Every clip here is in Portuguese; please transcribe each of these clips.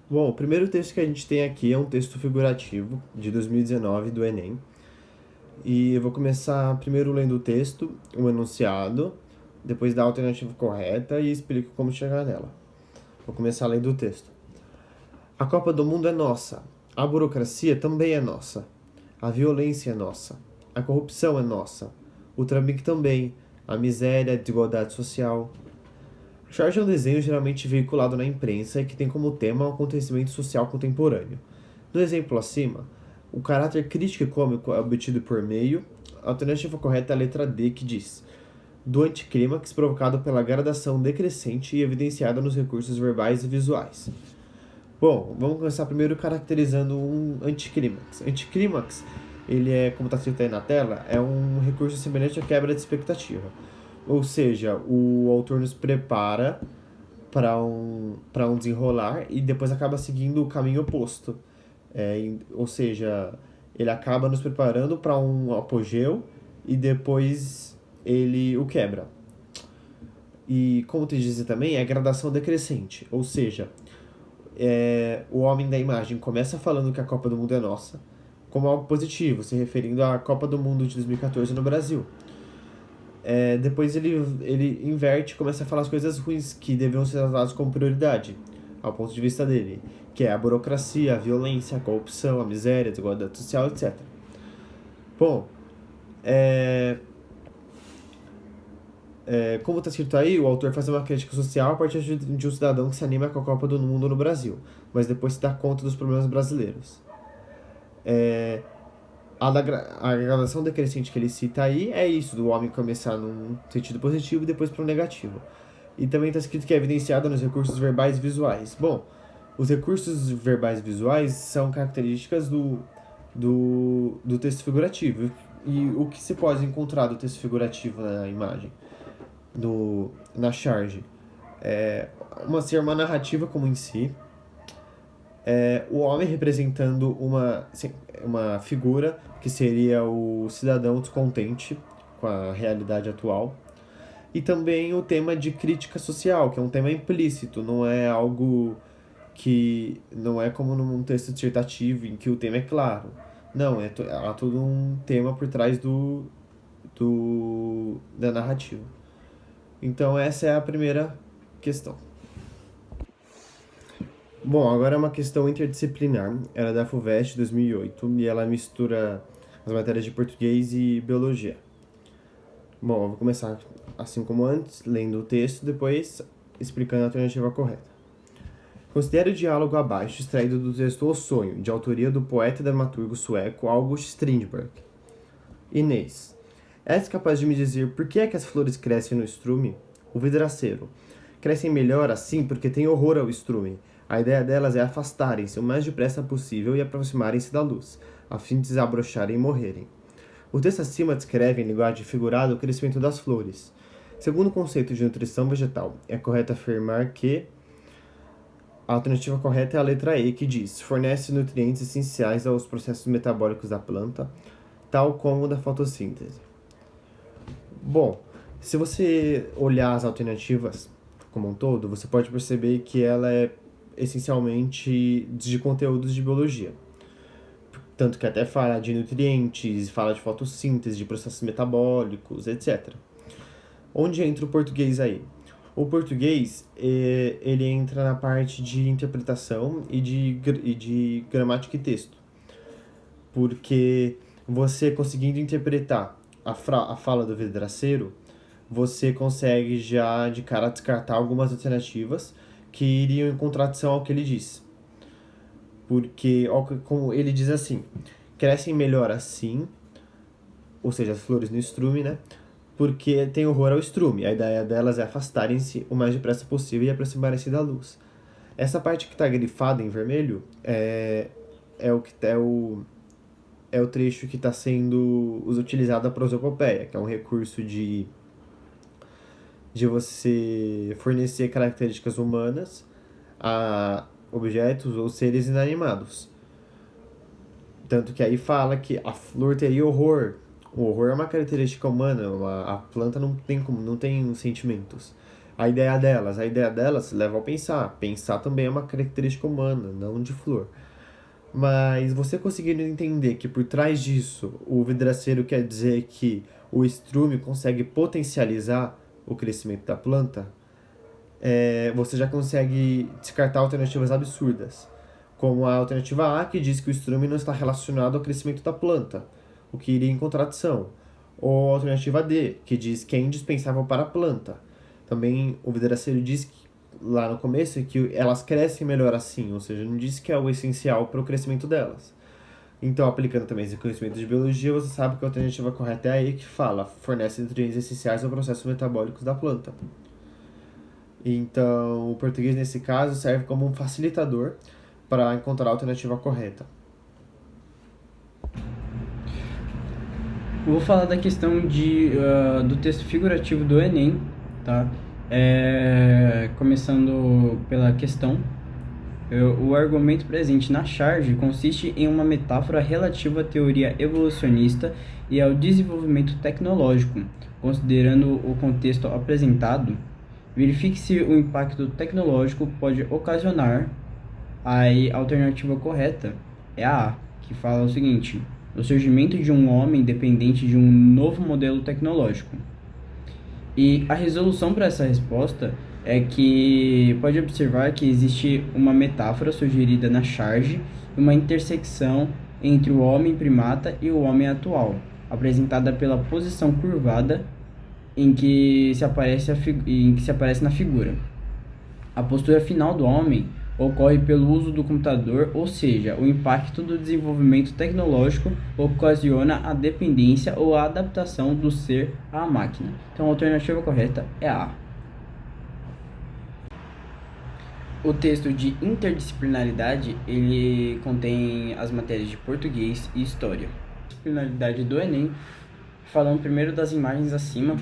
Bom, o primeiro texto que a gente tem aqui é um texto figurativo de 2019 do Enem. E eu vou começar primeiro lendo o texto, o enunciado, depois da alternativa correta e explico como chegar nela. Vou começar lendo o texto. A Copa do Mundo é nossa. A burocracia também é nossa. A violência é nossa. A corrupção é nossa. O trambique também. A miséria, a desigualdade social. Charge é um desenho geralmente veiculado na imprensa e que tem como tema um acontecimento social contemporâneo. No exemplo acima, o caráter crítico e cômico é obtido por meio. A alternativa correta é a letra D, que diz: do anticlímax provocado pela gradação decrescente e evidenciada nos recursos verbais e visuais. Bom, vamos começar primeiro caracterizando um anticlímax. Anticlímax, ele é, como está escrito aí na tela, é um recurso semelhante à quebra de expectativa. Ou seja, o autor nos prepara para um desenrolar e depois acaba seguindo o caminho oposto. Ou seja, ele acaba nos preparando para um apogeu e depois ele o quebra. E como te dizia também, é gradação decrescente. Ou seja, o homem da imagem começa falando que a Copa do Mundo é nossa, como algo positivo, se referindo à Copa do Mundo de 2014 no Brasil. Depois ele inverte e começa a falar as coisas ruins que deviam ser tratadas como prioridade, ao ponto de vista dele, que é a burocracia, a violência, a corrupção, a miséria, a desigualdade social, etc. Bom, é, como está escrito aí, o autor faz uma crítica social a partir de um cidadão que se anima com a Copa do Mundo no Brasil, mas depois se dá conta dos problemas brasileiros. A gradação decrescente que ele cita aí é isso, do homem começar num sentido positivo e depois para o negativo. E também está escrito que é evidenciado nos recursos verbais e visuais. Bom, os recursos verbais e visuais são características do texto figurativo. E o que se pode encontrar do texto figurativo na imagem, na charge? Uma narrativa como em si, o homem representando uma figura que seria o cidadão descontente com a realidade atual. E também o tema de crítica social, que é um tema implícito, não é algo que não é como num texto dissertativo em que o tema é claro. Não, há todo um tema por trás da narrativa. Então essa é a primeira questão. Bom, agora é uma questão interdisciplinar. Ela é da FUVEST 2008 e ela mistura as matérias de português e biologia. Bom, eu vou começar assim como antes, lendo o texto, depois explicando a alternativa correta. Considere o diálogo abaixo extraído do texto O Sonho, de autoria do poeta e dramaturgo sueco August Strindberg. Inês, és capaz de me dizer por que é que as flores crescem no estrume? O vidraceiro. Crescem melhor assim porque têm horror ao estrume. A ideia delas é afastarem-se o mais depressa possível e aproximarem-se da luz, a fim de desabrocharem e morrerem. O texto acima descreve em linguagem figurada o crescimento das flores. Segundo o conceito de nutrição vegetal, é correto afirmar que a alternativa correta é a letra E, que diz: fornece nutrientes essenciais aos processos metabólicos da planta, tal como da fotossíntese. Bom, se você olhar as alternativas como um todo, você pode perceber que ela é essencialmente de conteúdos de biologia. Tanto que até fala de nutrientes, fala de fotossíntese, de processos metabólicos, etc. Onde entra o português aí? O português, ele entra na parte de interpretação e de gramática e texto. Porque você conseguindo interpretar a fala do vidraceiro, você consegue já de cara descartar algumas alternativas que iriam em contradição ao que ele diz. Porque, como ele diz assim, crescem melhor assim, ou seja, as flores no estrume, né? Porque tem horror ao estrume. A ideia delas é afastarem-se o mais depressa possível e aproximarem-se da luz. Essa parte que está grifada em vermelho é o que é o trecho que está sendo utilizado a prosopopeia, que é um recurso de você fornecer características humanas a objetos ou seres inanimados. Tanto que aí fala que a flor teria horror. O horror é uma característica humana, a planta não tem sentimentos. A ideia delas leva ao pensar. Pensar também é uma característica humana, não de flor. Mas você conseguindo entender que por trás disso o vidraceiro quer dizer que o estrume consegue potencializar o crescimento da planta, você já consegue descartar alternativas absurdas, como a alternativa A, que diz que o estrume não está relacionado ao crescimento da planta, o que iria em contradição, ou a alternativa D, que diz que é indispensável para a planta. Também o vidraceiro diz que, lá no começo que elas crescem melhor assim, ou seja, não diz que é o essencial para o crescimento delas. Então, aplicando também esse conhecimento de biologia, você sabe que a alternativa correta é aí que fala, fornece nutrientes essenciais aos processos metabólicos da planta. Então, o português nesse caso serve como um facilitador para encontrar a alternativa correta. Eu vou falar da questão do texto figurativo do Enem, tá? Começando pela questão. O argumento presente na charge consiste em uma metáfora relativa à teoria evolucionista e ao desenvolvimento tecnológico. Considerando o contexto apresentado, verifique se o impacto tecnológico pode ocasionar. A alternativa correta é a A, que fala o seguinte: o surgimento de um homem dependente de um novo modelo tecnológico. E a resolução para essa resposta é que pode observar que existe uma metáfora sugerida na charge, uma intersecção entre o homem primata e o homem atual, apresentada pela posição curvada em que se aparece na figura. A postura final do homem ocorre pelo uso do computador, ou seja, o impacto do desenvolvimento tecnológico ocasiona a dependência ou a adaptação do ser à máquina. Então a alternativa correta é a A. O texto de interdisciplinaridade, ele contém as matérias de português e história. A disciplinaridade do Enem, falando primeiro das imagens acima,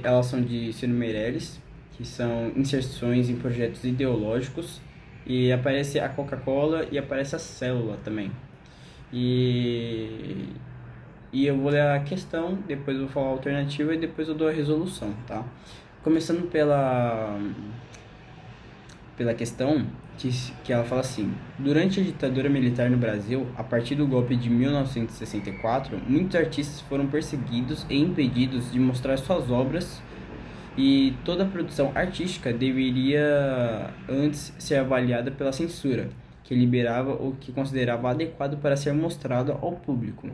elas são de Ciro Meirelles, que são inserções em projetos ideológicos, e aparece a Coca-Cola e aparece a célula também. E eu vou ler a questão, depois eu vou falar a alternativa e depois eu dou a resolução, tá? Começando pela questão que ela fala assim: durante a ditadura militar no Brasil, a partir do golpe de 1964, muitos artistas foram perseguidos e impedidos de mostrar suas obras, e toda a produção artística deveria antes ser avaliada pela censura, que liberava o que considerava adequado para ser mostrado ao público.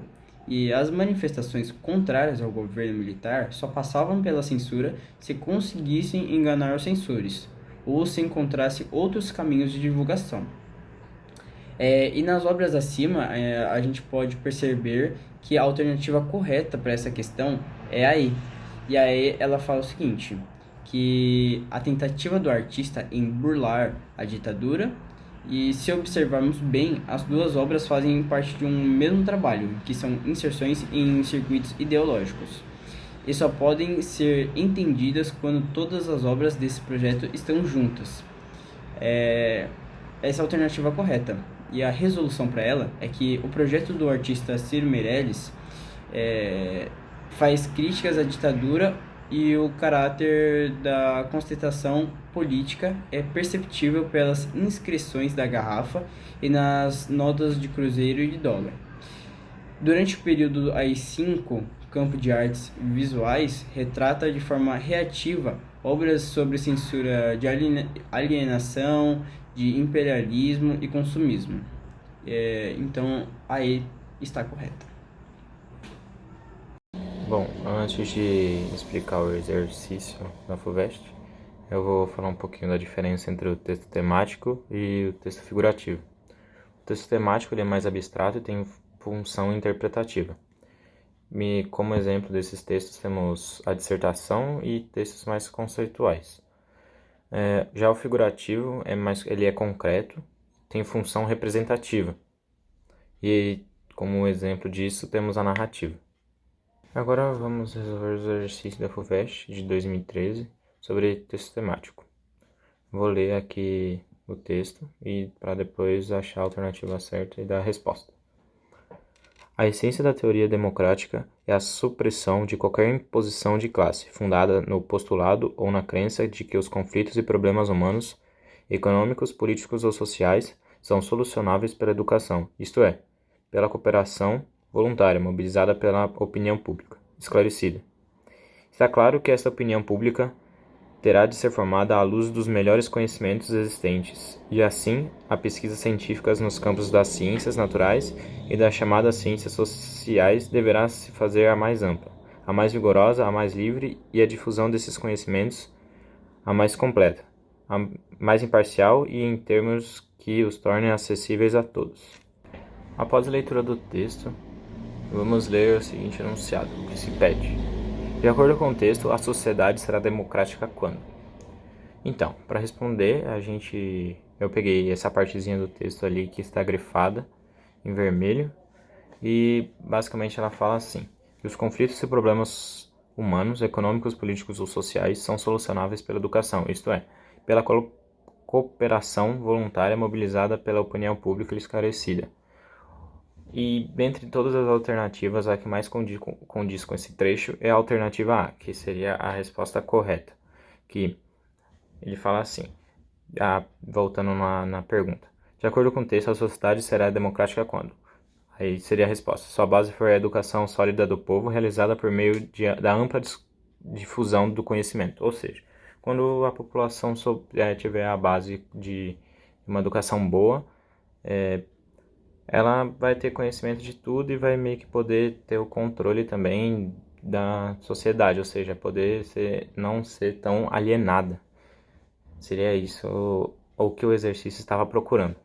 E as manifestações contrárias ao governo militar só passavam pela censura se conseguissem enganar os censores, ou se encontrasse outros caminhos de divulgação. E nas obras acima, a gente pode perceber que a alternativa correta para essa questão é a E. E a E, ela fala o seguinte, que a tentativa do artista em burlar a ditadura, e se observarmos bem, as duas obras fazem parte de um mesmo trabalho, que são inserções em circuitos ideológicos, e só podem ser entendidas quando todas as obras desse projeto estão juntas. Essa é a alternativa correta. E a resolução para ela é que o projeto do artista Ciro Meirelles faz críticas à ditadura, e o caráter da contestação política é perceptível pelas inscrições da garrafa e nas notas de cruzeiro e de dólar. Durante o período AI-5, campo de artes visuais, retrata de forma reativa obras sobre censura de alienação, de imperialismo e consumismo. Então, a E está correta. Bom, antes de explicar o exercício da FUVEST, eu vou falar um pouquinho da diferença entre o texto temático e o texto figurativo. O texto temático ele é mais abstrato e tem função interpretativa. Como exemplo desses textos temos a dissertação e textos mais conceituais. Já o figurativo ele é concreto, tem função representativa. E como exemplo disso temos a narrativa. Agora vamos resolver os exercícios da FUVEST de 2013 sobre texto temático. Vou ler aqui o texto e para depois achar a alternativa certa e dar a resposta. A essência da teoria democrática é a supressão de qualquer imposição de classe, fundada no postulado ou na crença de que os conflitos e problemas humanos, econômicos, políticos ou sociais são solucionáveis pela educação, isto é, pela cooperação voluntária mobilizada pela opinião pública, esclarecida. Está claro que esta opinião pública terá de ser formada à luz dos melhores conhecimentos existentes, e assim a pesquisa científica nos campos das ciências naturais e das chamadas ciências sociais deverá se fazer a mais ampla, a mais vigorosa, a mais livre e a difusão desses conhecimentos a mais completa, a mais imparcial e em termos que os tornem acessíveis a todos. Após a leitura do texto, vamos ler o seguinte enunciado, que se pede. De acordo com o texto, a sociedade será democrática quando? Então, para responder, eu peguei essa partezinha do texto ali que está grifada em vermelho e basicamente ela fala assim, que os conflitos e problemas humanos, econômicos, políticos ou sociais são solucionáveis pela educação, isto é, pela cooperação voluntária mobilizada pela opinião pública e esclarecida. E dentre todas as alternativas, a que mais condiz com esse trecho é a alternativa A, que seria a resposta correta. Que ele fala assim, voltando na pergunta. De acordo com o texto, a sociedade será democrática quando? Aí seria a resposta. Sua base for a educação sólida do povo, realizada por meio da ampla difusão do conhecimento. Ou seja, quando a população tiver a base de uma educação boa, ela vai ter conhecimento de tudo e vai meio que poder ter o controle também da sociedade, ou seja, poder não ser tão alienada. Seria isso o que o exercício estava procurando.